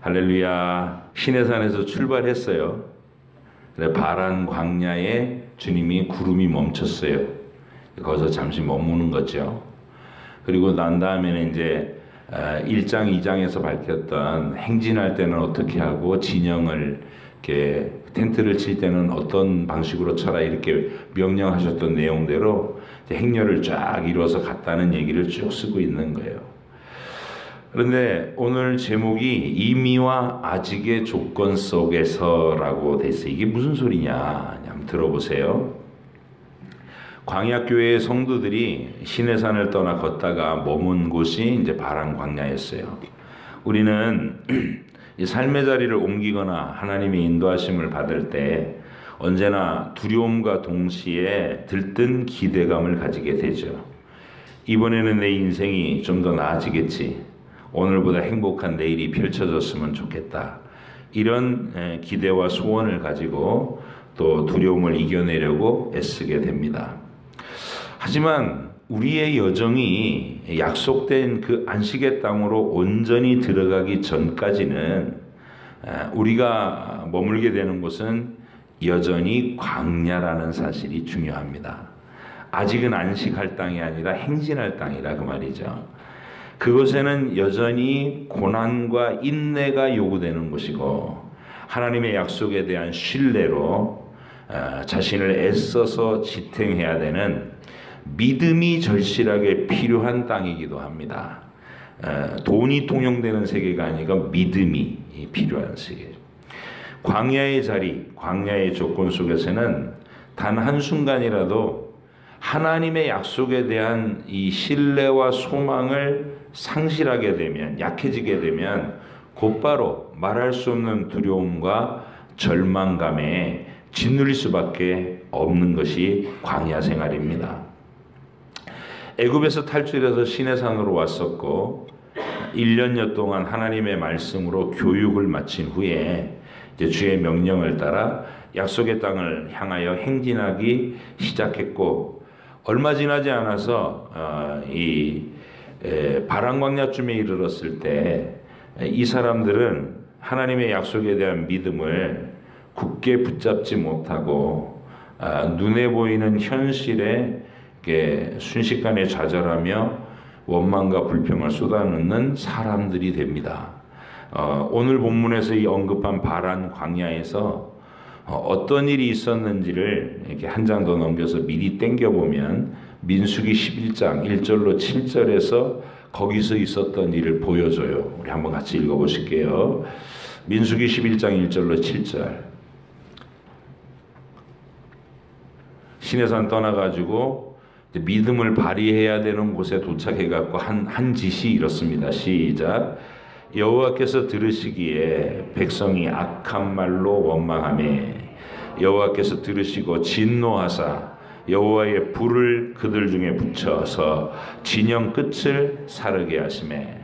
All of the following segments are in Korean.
할렐루야. 시내산에서 출발했어요. 바란 광야에 주님이 구름이 멈췄어요. 거기서 잠시 머무는 거죠. 그리고 난 다음에는 이제 1장, 2장에서 밝혔던 행진할 때는 어떻게 하고 진영을 이렇게 텐트를 칠 때는 어떤 방식으로 쳐라 이렇게 명령하셨던 내용대로 행렬을 쫙 이루어서 갔다는 얘기를 쭉 쓰고 있는 거예요. 그런데 오늘 제목이 이미와 아직의 조건 속에서라고 돼 있어요. 이게 무슨 소리냐? 한번 들어보세요. 광야교회의 성도들이 시내산을 떠나 걷다가 머문 곳이 이제 바란 광야였어요. 우리는 이 삶의 자리를 옮기거나 하나님의 인도하심을 받을 때 언제나 두려움과 동시에 들뜬 기대감을 가지게 되죠. 이번에는 내 인생이 좀 더 나아지겠지. 오늘보다 행복한 내일이 펼쳐졌으면 좋겠다. 이런 기대와 소원을 가지고 또 두려움을 이겨내려고 애쓰게 됩니다. 하지만 우리의 여정이 약속된 그 안식의 땅으로 온전히 들어가기 전까지는 우리가 머물게 되는 곳은 여전히 광야라는 사실이 중요합니다. 아직은 안식할 땅이 아니라 행진할 땅이라 그 말이죠. 그곳에는 여전히 고난과 인내가 요구되는 곳이고 하나님의 약속에 대한 신뢰로 자신을 애써서 지탱해야 되는 믿음이 절실하게 필요한 땅이기도 합니다. 돈이 통용되는 세계가 아니라 믿음이 필요한 세계. 광야의 자리, 광야의 조건 속에서는 단 한순간이라도 하나님의 약속에 대한 이 신뢰와 소망을 상실하게 되면, 약해지게 되면 곧바로 말할 수 없는 두려움과 절망감에 짓눌릴 수밖에 없는 것이 광야 생활입니다. 애굽에서 탈출해서 시내산으로 왔었고 1년여 동안 하나님의 말씀으로 교육을 마친 후에 이제 주의 명령을 따라 약속의 땅을 향하여 행진하기 시작했고 얼마 지나지 않아서 바란 광야쯤에 이르렀을 때 이 사람들은 하나님의 약속에 대한 믿음을 굳게 붙잡지 못하고 눈에 보이는 현실에 순식간에 좌절하며 원망과 불평을 쏟아놓는 사람들이 됩니다. 오늘 본문에서 이 언급한 바란 광야에서 어떤 일이 있었는지를 이렇게 한 장 더 넘겨서 미리 땡겨보면 민수기 11장 1절로 7절에서 거기서 있었던 일을 보여줘요. 우리 한번 같이 읽어보실게요. 민수기 11장 1절로 7절. 시내산 떠나가지고 믿음을 발휘해야 되는 곳에 도착해갖고 한 짓이 이렇습니다. 시작. 여호와께서 들으시기에 백성이 악한 말로 원망하매 여호와께서 들으시고 진노하사 여호와의 불을 그들 중에 붙여서 진영 끝을 사르게 하시매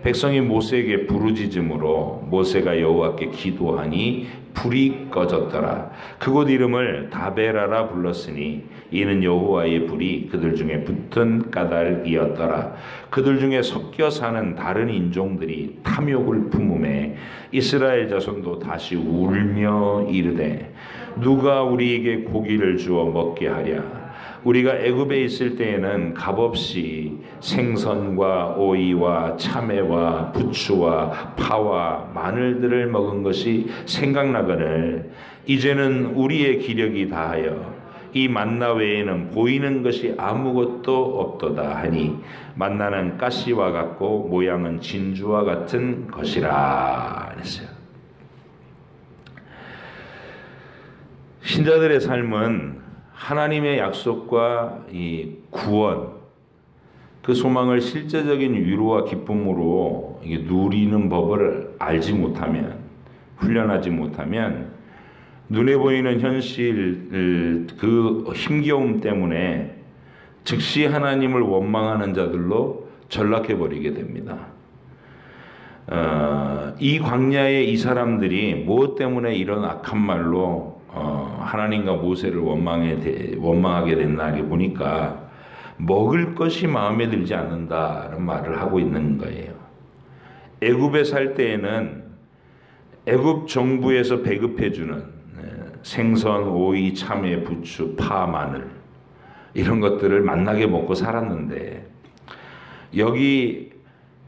백성이 모세에게 부르짖음으로 모세가 여호와께 기도하니 불이 꺼졌더라. 그곳 이름을 다베라라 불렀으니 이는 여호와의 불이 그들 중에 붙은 까닭이었더라. 그들 중에 섞여 사는 다른 인종들이 탐욕을 품음에 이스라엘 자손도 다시 울며 이르되 누가 우리에게 고기를 주어 먹게 하랴. 우리가 애굽에 있을 때에는 값없이 생선과 오이와 참외와 부추와 파와 마늘들을 먹은 것이 생각나거늘 이제는 우리의 기력이 다하여 이 만나 외에는 보이는 것이 아무것도 없도다 하니 만나는 가시와 같고 모양은 진주와 같은 것이라 했어요. 신자들의 삶은 하나님의 약속과 이 구원, 그 소망을 실제적인 위로와 기쁨으로 누리는 법을 알지 못하면, 훈련하지 못하면 눈에 보이는 현실, 그 힘겨움 때문에 즉시 하나님을 원망하는 자들로 전락해버리게 됩니다. 이 광야의 이 사람들이 무엇 때문에 이런 악한 말로 하나님과 모세를 원망하게 됐나 보니까 먹을 것이 마음에 들지 않는다는 말을 하고 있는 거예요. 애굽에 살 때에는 애굽 정부에서 배급해주는 생선, 오이, 참외, 부추, 파, 마늘 이런 것들을 맛나게 먹고 살았는데 여기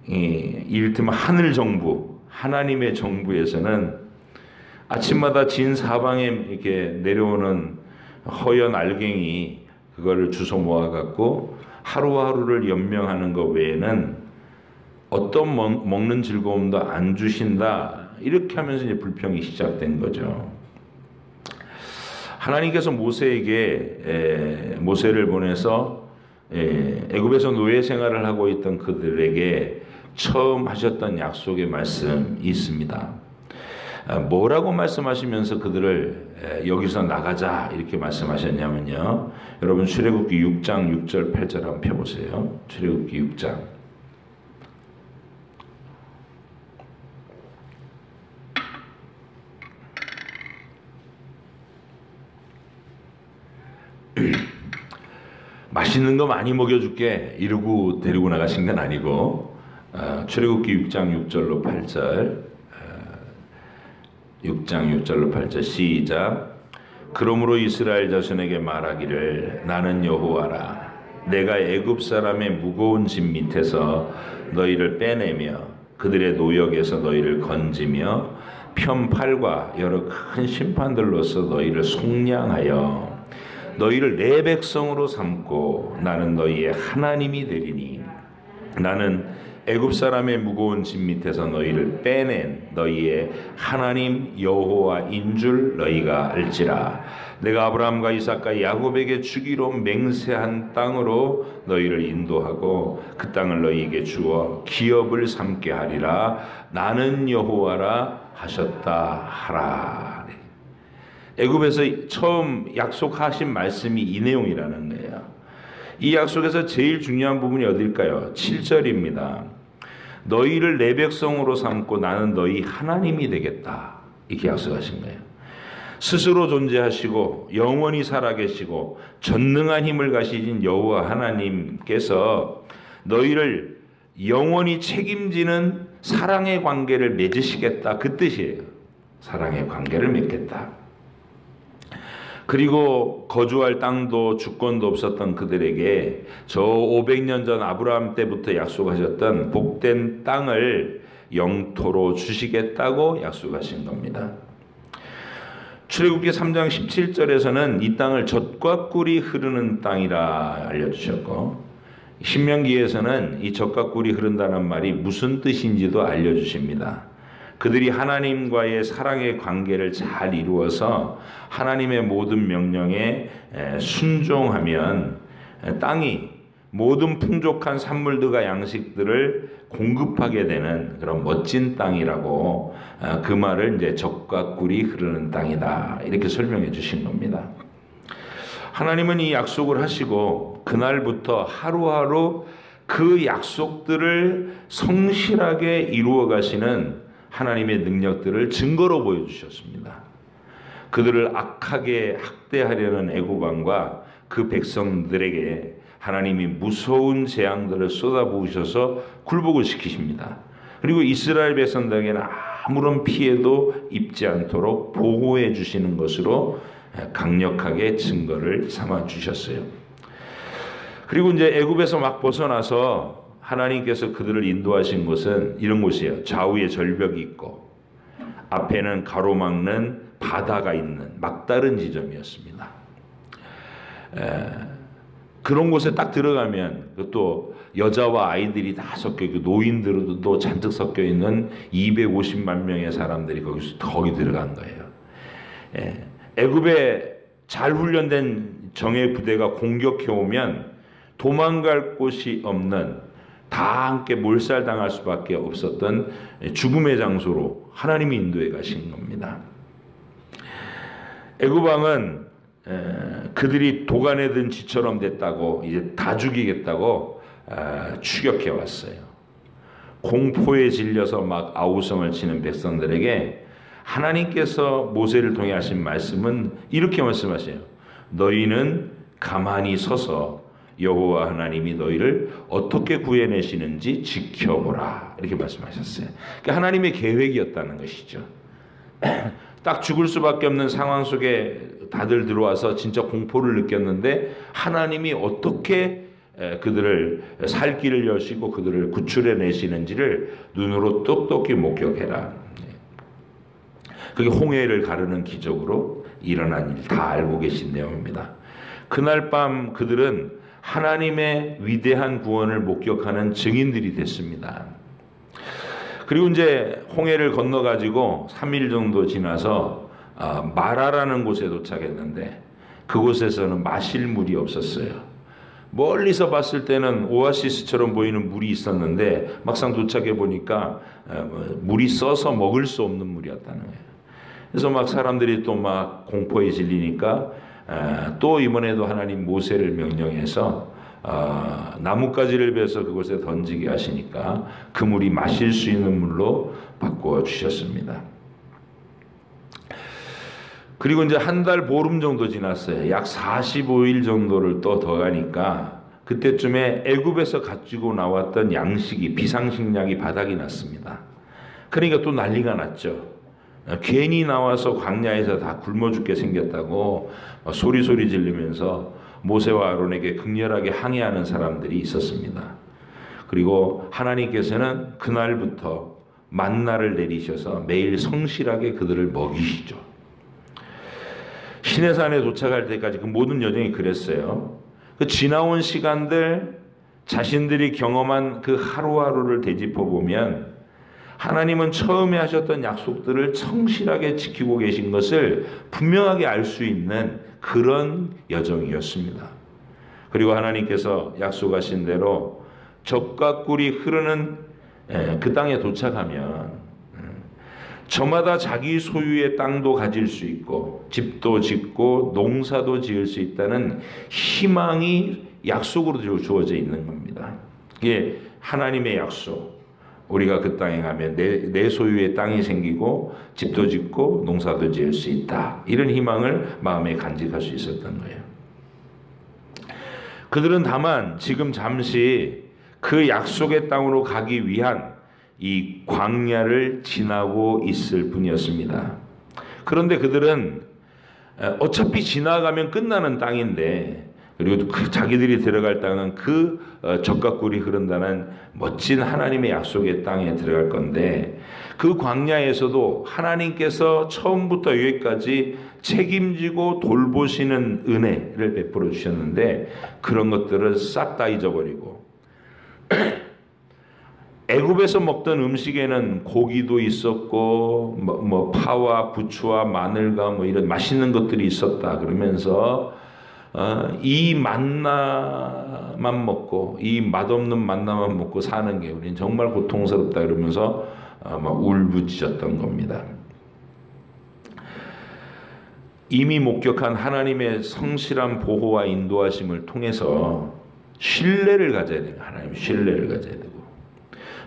이를테면 하늘 정부, 하나님의 정부에서는 아침마다 진 사방에 이렇게 내려오는 허연 알갱이 그거를 주워 모아갖고 하루하루를 연명하는 것 외에는 어떤 먹는 즐거움도 안 주신다. 이렇게 하면서 이제 불평이 시작된 거죠. 하나님께서 모세를 보내서 애굽에서 노예 생활을 하고 있던 그들에게 처음 하셨던 약속의 말씀이 있습니다. 뭐라고 말씀하시면서 그들을 여기서 나가자 이렇게 말씀하셨냐면요. 여러분 출애굽기 6장 6절 8절 한번 펴보세요. 출애굽기 6장. 맛있는 거 많이 먹여줄게 이러고 데리고 나가신 건 아니고 출애굽기 6장 6절로 8절 6장 6절로 8절 시작. 그러므로 이스라엘 자손에게 말하기를 나는 여호와라. 내가 애굽 사람의 무거운 짐 밑에서 너희를 빼내며 그들의 노역에서 너희를 건지며 편팔과 여러 큰 심판들로서 너희를 속량하여 너희를 내 백성으로 삼고 나는 너희의 하나님이 되리니 나는 애굽 사람의 무거운 짐 밑에서 너희를 빼낸 너희의 하나님 여호와인 줄 너희가 알지라. 내가 아브라함과 이삭과 야곱에게 주기로 맹세한 땅으로 너희를 인도하고 그 땅을 너희에게 주어 기업을 삼게 하리라. 나는 여호와라 하셨다 하라. 애굽에서 처음 약속하신 말씀이 이 내용이라는 거예요. 이 약속에서 제일 중요한 부분이 어딜까요? 7절입니다. 너희를 내 백성으로 삼고 나는 너희 하나님이 되겠다. 이렇게 약속하신 거예요. 스스로 존재하시고 영원히 살아계시고 전능한 힘을 가지신 여호와 하나님께서 너희를 영원히 책임지는 사랑의 관계를 맺으시겠다. 그 뜻이에요. 사랑의 관계를 맺겠다. 그리고 거주할 땅도 주권도 없었던 그들에게 저 500년 전 아브라함 때부터 약속하셨던 복된 땅을 영토로 주시겠다고 약속하신 겁니다. 출애굽기 3장 17절에서는 이 땅을 젖과 꿀이 흐르는 땅이라 알려주셨고 신명기에서는 이 젖과 꿀이 흐른다는 말이 무슨 뜻인지도 알려주십니다. 그들이 하나님과의 사랑의 관계를 잘 이루어서 하나님의 모든 명령에 순종하면 땅이 모든 풍족한 산물들과 양식들을 공급하게 되는 그런 멋진 땅이라고 그 말을 이제 젖과 꿀이 흐르는 땅이다 이렇게 설명해 주신 겁니다. 하나님은 이 약속을 하시고 그날부터 하루하루 그 약속들을 성실하게 이루어 가시는 하나님의 능력들을 증거로 보여주셨습니다. 그들을 악하게 학대하려는 애굽 왕과 그 백성들에게 하나님이 무서운 재앙들을 쏟아부으셔서 굴복을 시키십니다. 그리고 이스라엘 백성들에게는 아무런 피해도 입지 않도록 보호해 주시는 것으로 강력하게 증거를 삼아 주셨어요. 그리고 이제 애굽에서 막 벗어나서 하나님께서 그들을 인도하신 곳은 이런 곳이에요. 좌우에 절벽이 있고 앞에는 가로막는 바다가 있는 막다른 지점이었습니다. 그런 곳에 딱 들어가면 또 여자와 아이들이 다 섞여 있고 노인들도 잔뜩 섞여 있는 250만 명의 사람들이 거기 들어간 거예요. 애굽에 잘 훈련된 정예 부대가 공격해 오면 도망갈 곳이 없는 다 함께 몰살당할 수밖에 없었던 죽음의 장소로 하나님이 인도해 가신 겁니다. 애굽 왕은 그들이 도간에 든 쥐처럼 됐다고 이제 다 죽이겠다고 추격해 왔어요. 공포에 질려서 막 아우성을 치는 백성들에게 하나님께서 모세를 통해 하신 말씀은 이렇게 말씀하세요. 너희는 가만히 서서 여호와 하나님이 너희를 어떻게 구해내시는지 지켜보라 이렇게 말씀하셨어요. 그러니까 하나님의 계획이었다는 것이죠. 딱 죽을 수밖에 없는 상황 속에 다들 들어와서 진짜 공포를 느꼈는데 하나님이 어떻게 그들을 살 길을 여시고 그들을 구출해 내시는지를 눈으로 똑똑히 목격해라. 그게 홍해를 가르는 기적으로 일어난 일 다 알고 계신 내용입니다. 그날 밤 그들은 하나님의 위대한 구원을 목격하는 증인들이 됐습니다. 그리고 이제 홍해를 건너가지고 3일 정도 지나서 마라라는 곳에 도착했는데 그곳에서는 마실 물이 없었어요. 멀리서 봤을 때는 오아시스처럼 보이는 물이 있었는데 막상 도착해 보니까 물이 써서 먹을 수 없는 물이었다는 거예요. 그래서 막 사람들이 또 막 공포에 질리니까 또 이번에도 하나님 모세를 명령해서 나뭇가지를 베서 그곳에 던지게 하시니까 그 물이 마실 수 있는 물로 바꾸어 주셨습니다. 그리고 이제 한 달 보름 정도 지났어요. 약 45일 정도를 또 더 가니까 그때쯤에 애굽에서 가지고 나왔던 양식이 비상식량이 바닥이 났습니다. 그러니까 또 난리가 났죠. 괜히 나와서 광야에서 다 굶어 죽게 생겼다고 소리 지르면서 모세와 아론에게 극렬하게 항의하는 사람들이 있었습니다. 그리고 하나님께서는 그날부터 만나를 내리셔서 매일 성실하게 그들을 먹이시죠. 시내산에 도착할 때까지 그 모든 여정이 그랬어요. 그 지나온 시간들 자신들이 경험한 그 하루하루를 되짚어 보면 하나님은 처음에 하셨던 약속들을 성실하게 지키고 계신 것을 분명하게 알 수 있는 그런 여정이었습니다. 그리고 하나님께서 약속하신 대로 젖과 꿀이 흐르는 그 땅에 도착하면 저마다 자기 소유의 땅도 가질 수 있고 집도 짓고 농사도 지을 수 있다는 희망이 약속으로 주어져 있는 겁니다. 이게 하나님의 약속. 우리가 그 땅에 가면 내 소유의 땅이 생기고 집도 짓고 농사도 지을 수 있다. 이런 희망을 마음에 간직할 수 있었던 거예요. 그들은 다만 지금 잠시 그 약속의 땅으로 가기 위한 이 광야를 지나고 있을 뿐이었습니다. 그런데 그들은 어차피 지나가면 끝나는 땅인데 그리고 그 자기들이 들어갈 땅은 그 젖과 꿀이 흐른다는 멋진 하나님의 약속의 땅에 들어갈 건데 그 광야에서도 하나님께서 처음부터 여기까지 책임지고 돌보시는 은혜를 베풀어 주셨는데 그런 것들을 싹 다 잊어버리고 애굽에서 먹던 음식에는 고기도 있었고 뭐 파와 부추와 마늘과 뭐 이런 맛있는 것들이 있었다 그러면서 이 만나만 먹고 이 맛없는 만나만 먹고 사는 게 우리는 정말 고통스럽다 이러면서 막 울부짖었던 겁니다. 이미 목격한 하나님의 성실한 보호와 인도하심을 통해서 신뢰를 가져야 돼요. 하나님 신뢰를 가져야 되고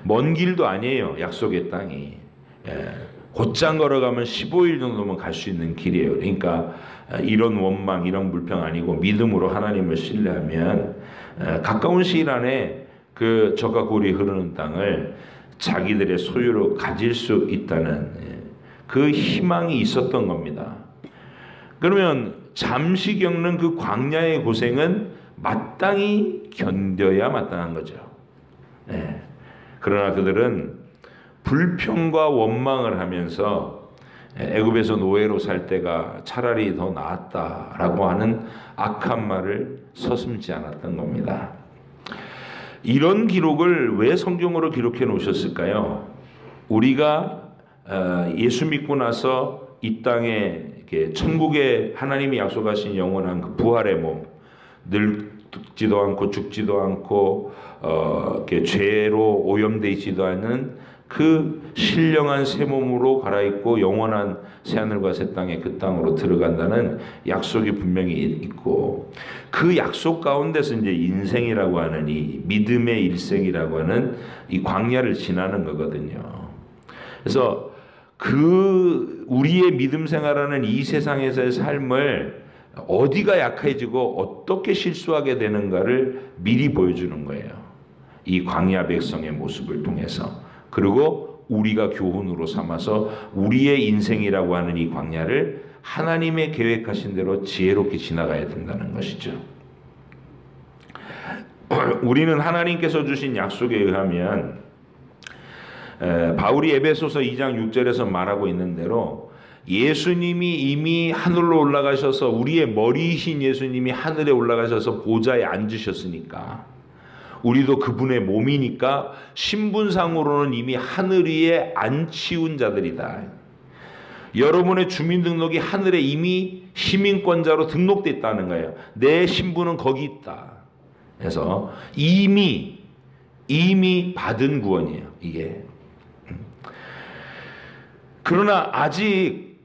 먼 길도 아니에요. 약속의 땅이 곧장 걸어가면 15일 정도면 갈 수 있는 길이에요. 그러니까 이런 원망, 이런 불평 아니고 믿음으로 하나님을 신뢰하면 가까운 시일 안에 그 젖과 꿀이 흐르는 땅을 자기들의 소유로 가질 수 있다는 그 희망이 있었던 겁니다. 그러면 잠시 겪는 그 광야의 고생은 마땅히 견뎌야 마땅한 거죠. 그러나 그들은 불평과 원망을 하면서 애굽에서 노예로 살 때가 차라리 더 나았다라고 하는 악한 말을 서슴지 않았던 겁니다. 이런 기록을 왜 성경으로 기록해 놓으셨을까요? 우리가 예수 믿고 나서 이 땅에 천국에 하나님이 약속하신 영원한 그 부활의 몸, 늙지도 않고 죽지도 않고 죄로 오염되어 있지도 않은 그 신령한 새 몸으로 갈아입고 영원한 새하늘과 새 땅에 그 땅으로 들어간다는 약속이 분명히 있고 그 약속 가운데서 이제 인생이라고 하는 이 믿음의 일생이라고 하는 이 광야를 지나는 거거든요. 그래서 그 우리의 믿음 생활하는 이 세상에서의 삶을 어디가 약해지고 어떻게 실수하게 되는가를 미리 보여주는 거예요. 이 광야 백성의 모습을 통해서. 그리고 우리가 교훈으로 삼아서 우리의 인생이라고 하는 이 광야를 하나님의 계획하신 대로 지혜롭게 지나가야 된다는 것이죠. 우리는 하나님께서 주신 약속에 의하면 바울이 에베소서 2장 6절에서 말하고 있는 대로 예수님이 이미 하늘로 올라가셔서 우리의 머리이신 예수님이 하늘에 올라가셔서 보좌에 앉으셨으니까 우리도 그분의 몸이니까 신분상으로는 이미 하늘 위에 앉히운 자들이다. 여러분의 주민등록이 하늘에 이미 시민권자로 등록돼 있다는 거예요. 내 신분은 거기 있다. 그래서 이미 받은 구원이에요. 이게. 그러나 아직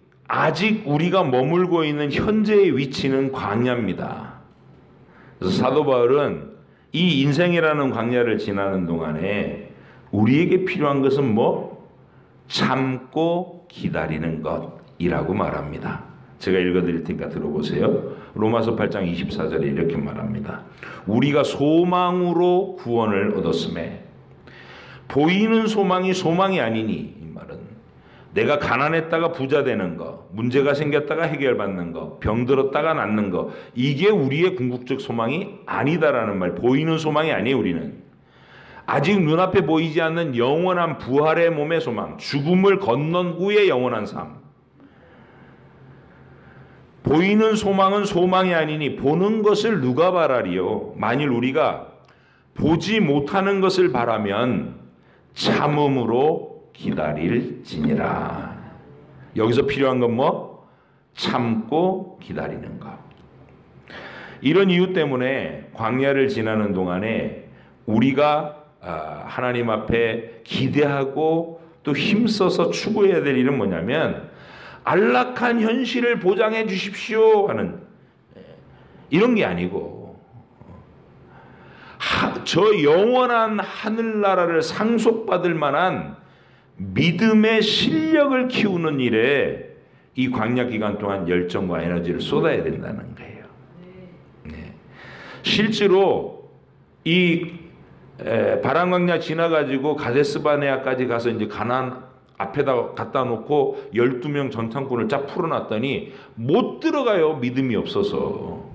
우리가 머물고 있는 현재의 위치는 광야입니다. 그래서 사도 바울은 이 인생이라는 광야를 지나는 동안에 우리에게 필요한 것은 뭐? 참고 기다리는 것이라고 말합니다. 제가 읽어드릴 테니까 들어보세요. 로마서 8장 24절에 이렇게 말합니다. 우리가 소망으로 구원을 얻었음에 보이는 소망이 아니니, 이 말은 내가 가난했다가 부자 되는 거, 문제가 생겼다가 해결받는 거, 병들었다가 낫는 거, 이게 우리의 궁극적 소망이 아니다라는 말. 보이는 소망이 아니에요. 우리는 아직 눈앞에 보이지 않는 영원한 부활의 몸의 소망, 죽음을 건넌 후의 영원한 삶. 보이는 소망은 소망이 아니니 보는 것을 누가 바라리요. 만일 우리가 보지 못하는 것을 바라면 참음으로 기다릴지니라. 여기서 필요한 건 뭐? 참고 기다리는 것. 이런 이유 때문에 광야를 지나는 동안에 우리가 하나님 앞에 기대하고 또 힘써서 추구해야 될 일은 뭐냐면 안락한 현실을 보장해 주십시오 하는 이런 게 아니고 저 영원한 하늘나라를 상속받을 만한 믿음의 실력을 키우는 일에 이 광야 기간 동안 열정과 에너지를 쏟아야 된다는 거예요. 네. 실제로 이 바람광야 지나가지고 가데스바네아까지 가서 이제 가나안 앞에다 갖다 놓고 12명 전탄꾼을 쫙 풀어놨더니 못 들어가요. 믿음이 없어서.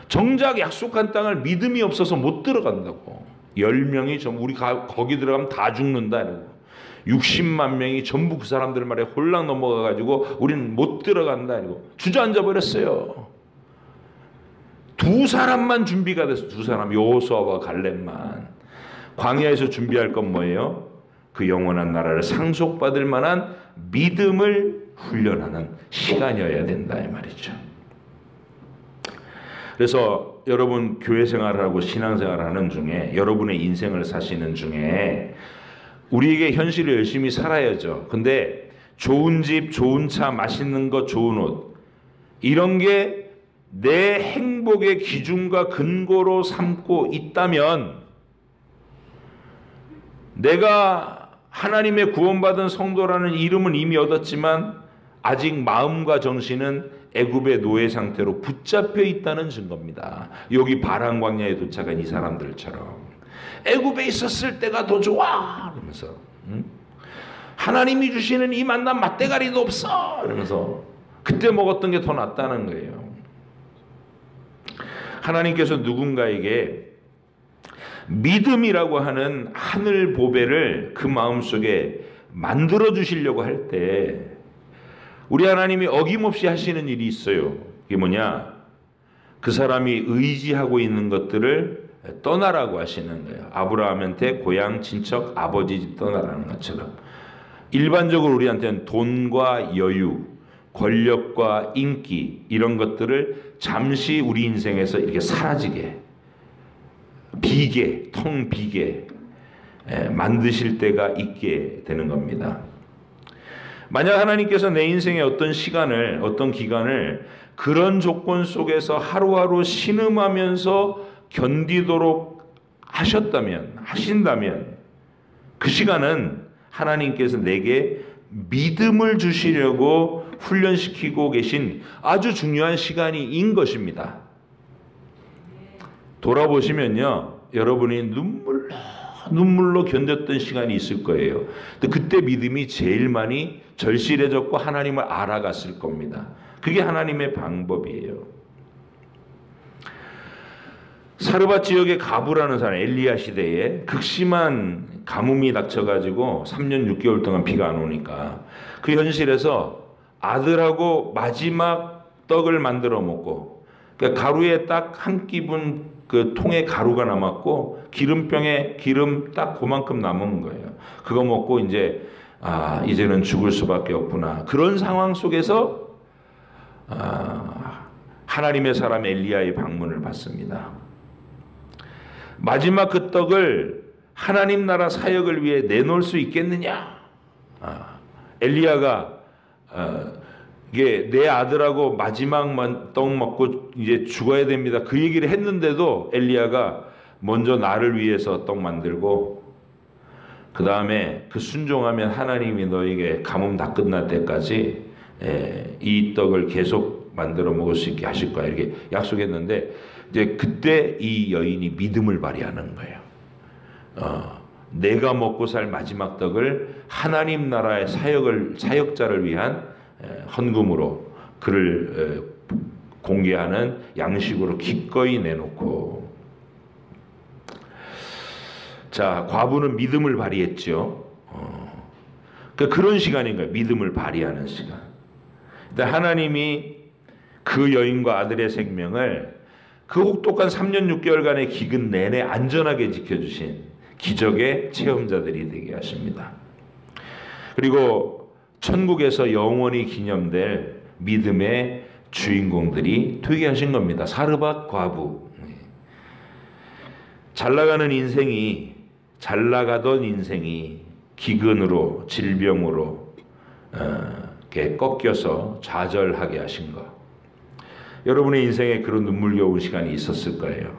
정작 약속한 땅을 믿음이 없어서 못 들어간다고. 10명이 우리 거기 들어가면 다 죽는다 이러고 60만 명이 전부 그 사람들 말에 홀랑 넘어가가지고 우리는 못 들어간다 이러고 주저앉아 버렸어요. 두 사람만 준비가 됐어. 두 사람, 여호수아와 갈렙만. 광야에서 준비할 건 뭐예요? 그 영원한 나라를 상속받을 만한 믿음을 훈련하는 시간이어야 된다 이 말이죠. 그래서 여러분 교회 생활을 하고 신앙생활을 하는 중에 여러분의 인생을 사시는 중에 우리에게 현실을 열심히 살아야죠. 근데 좋은 집, 좋은 차, 맛있는 것, 좋은 옷 이런 게 내 행복의 기준과 근거로 삼고 있다면 내가 하나님의 구원받은 성도라는 이름은 이미 얻었지만 아직 마음과 정신은 애굽의 노예 상태로 붙잡혀 있다는 증거입니다. 여기 바란 광야에 도착한 이 사람들처럼 애굽에 있었을 때가 더 좋아 이러면서 하나님이 주시는 이 만남 맛대가리도 없어 이러면서 그때 먹었던 게 더 낫다는 거예요. 하나님께서 누군가에게 믿음이라고 하는 하늘 보배를 그 마음속에 만들어 주시려고 할 때 우리 하나님이 어김없이 하시는 일이 있어요. 그게 뭐냐? 그 사람이 의지하고 있는 것들을 떠나라고 하시는 거예요. 아브라함한테 고향, 친척, 아버지 집 떠나라는 것처럼 일반적으로 우리한테는 돈과 여유, 권력과 인기 이런 것들을 잠시 우리 인생에서 이렇게 사라지게 비게, 텅 비게 만드실 때가 있게 되는 겁니다. 만약 하나님께서 내 인생의 어떤 시간을, 어떤 기간을 그런 조건 속에서 하루하루 신음하면서 견디도록 하신다면 그 시간은 하나님께서 내게 믿음을 주시려고 훈련시키고 계신 아주 중요한 시간인 것입니다. 돌아보시면요, 여러분이 눈물 눈물로 견뎠던 시간이 있을 거예요. 근데 그때 믿음이 제일 많이 절실해졌고 하나님을 알아갔을 겁니다. 그게 하나님의 방법이에요. 사르밧 지역의 가부라는 사람, 엘리야 시대에 극심한 가뭄이 닥쳐가지고 3년 6개월 동안 비가 안 오니까 그 현실에서 아들하고 마지막 떡을 만들어 먹고, 그러니까 가루에 딱 한 끼분 그 통에 가루가 남았고 기름병에 기름 딱 그만큼 남은 거예요. 그거 먹고 이제 이제는 죽을 수밖에 없구나. 그런 상황 속에서 하나님의 사람 엘리야의 방문을 받습니다. 마지막 그 떡을 하나님 나라 사역을 위해 내놓을 수 있겠느냐? 엘리야가 이게 내 아들하고 마지막 떡 먹고 이제 죽어야 됩니다. 그 얘기를 했는데도 엘리야가 먼저 나를 위해서 떡 만들고 그 다음에 그 순종하면 하나님이 너에게 가뭄 다 끝날 때까지 이 떡을 계속 만들어 먹을 수 있게 하실 거야. 이렇게 약속했는데 이제 그때 이 여인이 믿음을 발휘하는 거예요. 내가 먹고 살 마지막 떡을 하나님 나라의 사역자를 위한 헌금으로 그를 공개하는 양식으로 기꺼이 내놓고, 자, 과부는 믿음을 발휘했죠. 그런 시간인 거예요. 믿음을 발휘하는 시간. 하나님이 그 여인과 아들의 생명을 그 혹독한 3년 6개월간의 기근 내내 안전하게 지켜주신 기적의 체험자들이 되게 하십니다. 그리고 천국에서 영원히 기념될 믿음의 주인공들이 되게 하신 겁니다. 사르밧 과부. 잘 나가던 인생이 기근으로, 질병으로 이렇게 꺾여서 좌절하게 하신 것. 여러분의 인생에 그런 눈물겨운 시간이 있었을 거예요.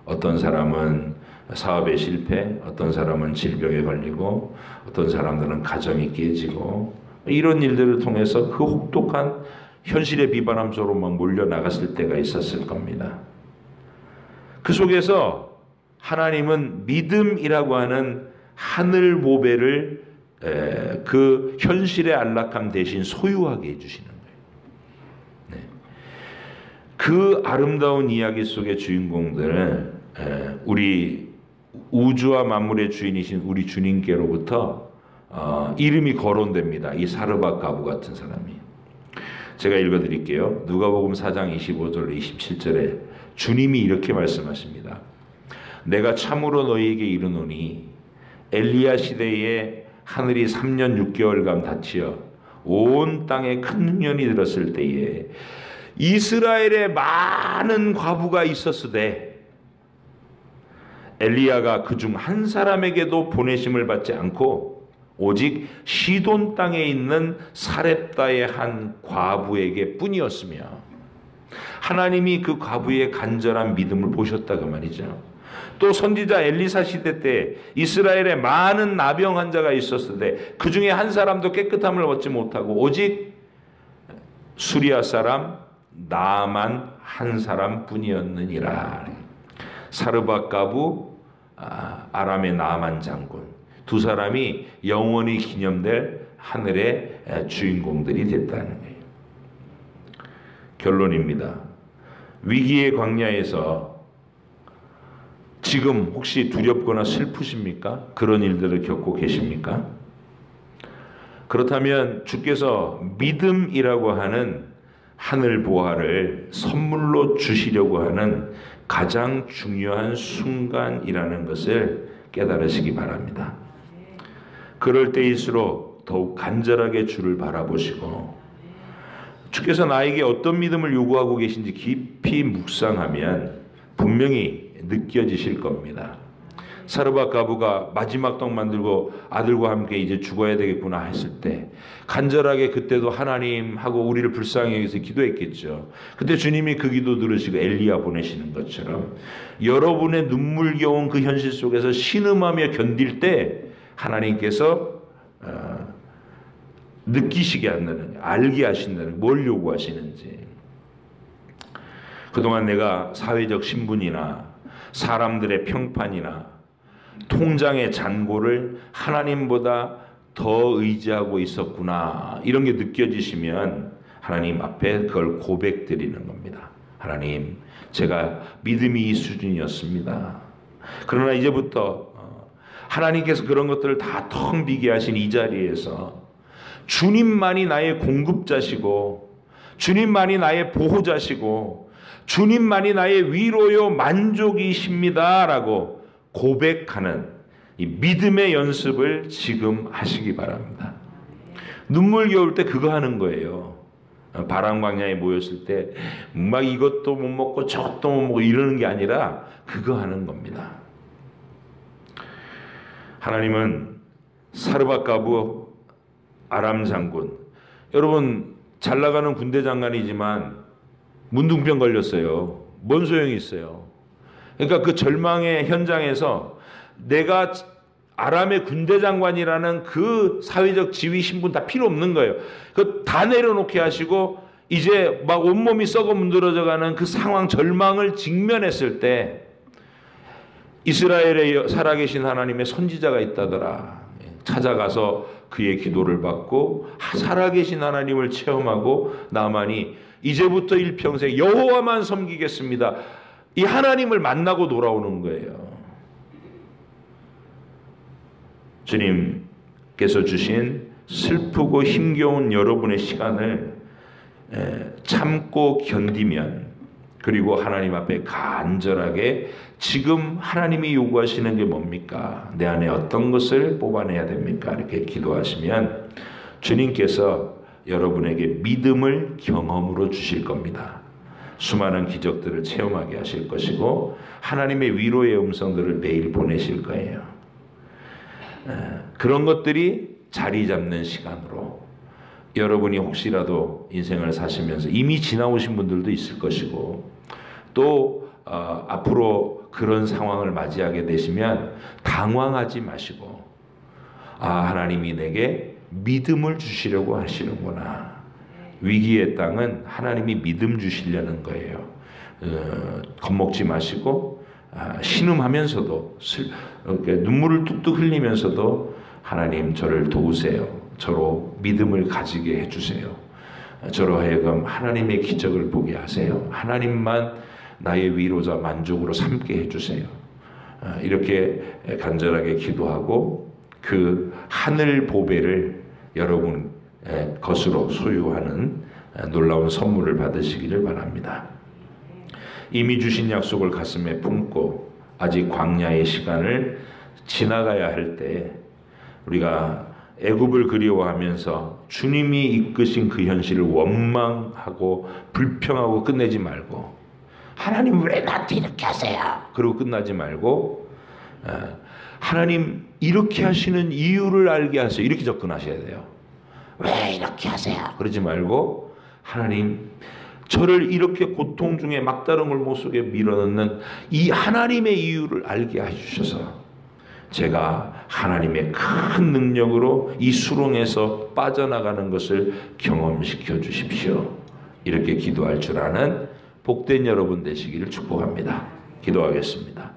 어떤 사람은 사업에 실패, 어떤 사람은 질병에 걸리고, 어떤 사람들은 가정이 깨지고, 이런 일들을 통해서 그 혹독한 현실의 비바람 속으로 막 몰려나갔을 때가 있었을 겁니다. 그 속에서 하나님은 믿음이라고 하는 하늘 보배를 그 현실의 안락함 대신 소유하게 해주시는 거예요. 네. 그 아름다운 이야기 속의 주인공들은 우리 우주와 만물의 주인이신 우리 주님께로부터 이름이 거론됩니다. 이 사르밧 과부 같은 사람이. 제가 읽어드릴게요. 누가복음 4장 25절 27절에 주님이 이렇게 말씀하십니다. 내가 참으로 너희에게 이르노니 엘리야 시대에 하늘이 3년 6개월간 닫히어 온 땅에 큰 흉년이 들었을 때에 이스라엘에 많은 과부가 있었으되 엘리야가 그중 한 사람에게도 보내심을 받지 않고 오직 시돈 땅에 있는 사렙다의 한 과부에게 뿐이었으며, 하나님이 그 과부의 간절한 믿음을 보셨다 그 말이죠. 또 선지자 엘리사 시대 때 이스라엘에 많은 나병 환자가 있었을 그 중에 한 사람도 깨끗함을 얻지 못하고 오직 수리아 사람 나만 한 사람뿐이었느니라. 사르밧 과부, 아람의 나만 장군, 두 사람이 영원히 기념될 하늘의 주인공들이 됐다는 거예요. 결론입니다. 위기의 광야에서 지금 혹시 두렵거나 슬프십니까? 그런 일들을 겪고 계십니까? 그렇다면 주께서 믿음이라고 하는 하늘 보화를 선물로 주시려고 하는 가장 중요한 순간이라는 것을 깨달으시기 바랍니다. 그럴 때일수록 더욱 간절하게 주를 바라보시고, 주께서 나에게 어떤 믿음을 요구하고 계신지 깊이 묵상하면 분명히 느껴지실 겁니다. 사르밧 과부가 마지막 떡 만들고 아들과 함께 이제 죽어야 되겠구나 했을 때 간절하게 그때도 하나님하고 우리를 불쌍히 여기서 기도했겠죠. 그때 주님이 그 기도 들으시고 엘리야 보내시는 것처럼 여러분의 눈물겨운 그 현실 속에서 신음하며 견딜 때 하나님께서 느끼시게 한다는, 알게 하신다는, 뭘 요구하시는지. 그동안 내가 사회적 신분이나 사람들의 평판이나 통장의 잔고를 하나님보다 더 의지하고 있었구나, 이런 게 느껴지시면 하나님 앞에 그걸 고백드리는 겁니다. 하나님, 제가 믿음이 이 수준이었습니다. 그러나 이제부터 하나님께서 그런 것들을 다 텅 비게 하신 이 자리에서 주님만이 나의 공급자시고, 주님만이 나의 보호자시고, 주님만이 나의 위로요 만족이십니다 라고 고백하는 이 믿음의 연습을 지금 하시기 바랍니다. 눈물겨울 때 그거 하는 거예요. 바람광야에 모였을 때 막 이것도 못 먹고 저것도 못 먹고 이러는 게 아니라 그거 하는 겁니다. 하나님은 사르밧가부 아람 장군, 여러분 잘 나가는 군대 장관이지만 문둥병 걸렸어요. 뭔 소용이 있어요. 그러니까 그 절망의 현장에서 내가 아람의 군대 장관이라는 그 사회적 지위 신분 다 필요 없는 거예요. 그 다 내려놓게 하시고 이제 막 온몸이 썩어 문드러져 가는 그 상황, 절망을 직면했을 때 이스라엘에 살아계신 하나님의 선지자가 있다더라. 찾아가서 그의 기도를 받고 살아계신 하나님을 체험하고 나만이 이제부터 일평생 여호와만 섬기겠습니다, 이 하나님을 만나고 돌아오는 거예요. 주님께서 주신 슬프고 힘겨운 여러분의 시간을 참고 견디면, 그리고 하나님 앞에 간절하게 지금 하나님이 요구하시는 게 뭡니까? 내 안에 어떤 것을 뽑아내야 됩니까? 이렇게 기도하시면 주님께서 여러분에게 믿음을 경험으로 주실 겁니다. 수많은 기적들을 체험하게 하실 것이고 하나님의 위로의 음성들을 매일 보내실 거예요. 그런 것들이 자리 잡는 시간으로 여러분이 혹시라도 인생을 사시면서 이미 지나오신 분들도 있을 것이고, 또 앞으로 그런 상황을 맞이하게 되시면 당황하지 마시고, 하나님이 내게 믿음을 주시려고 하시는구나. 위기의 땅은 하나님이 믿음 주시려는 거예요. 겁먹지 마시고 신음하면서도 눈물을 뚝뚝 흘리면서도 하나님 저를 도우세요. 저로 믿음을 가지게 해주세요. 저로 하여금 하나님의 기적을 보게 하세요. 하나님만 나의 위로자 만족으로 삼게 해주세요. 이렇게 간절하게 기도하고 그 하늘 보배를 여러분 것으로 소유하는 놀라운 선물을 받으시기를 바랍니다. 이미 주신 약속을 가슴에 품고 아직 광야의 시간을 지나가야 할 때 우리가 애굽을 그리워하면서 주님이 이끄신 그 현실을 원망하고 불평하고 끝내지 말고, 하나님 왜 나한테 이렇게 하세요? 그러고 끝나지 말고 하나님 이렇게 하시는 이유를 알게 하세요. 이렇게 접근하셔야 돼요. 왜 이렇게 하세요? 그러지 말고 하나님 저를 이렇게 고통 중에 막다른 골목 속에 밀어넣는 이 하나님의 이유를 알게 해주셔서 제가 하나님의 큰 능력으로 이 수렁에서 빠져나가는 것을 경험시켜 주십시오. 이렇게 기도할 줄 아는 복된 여러분 되시기를 축복합니다. 기도하겠습니다.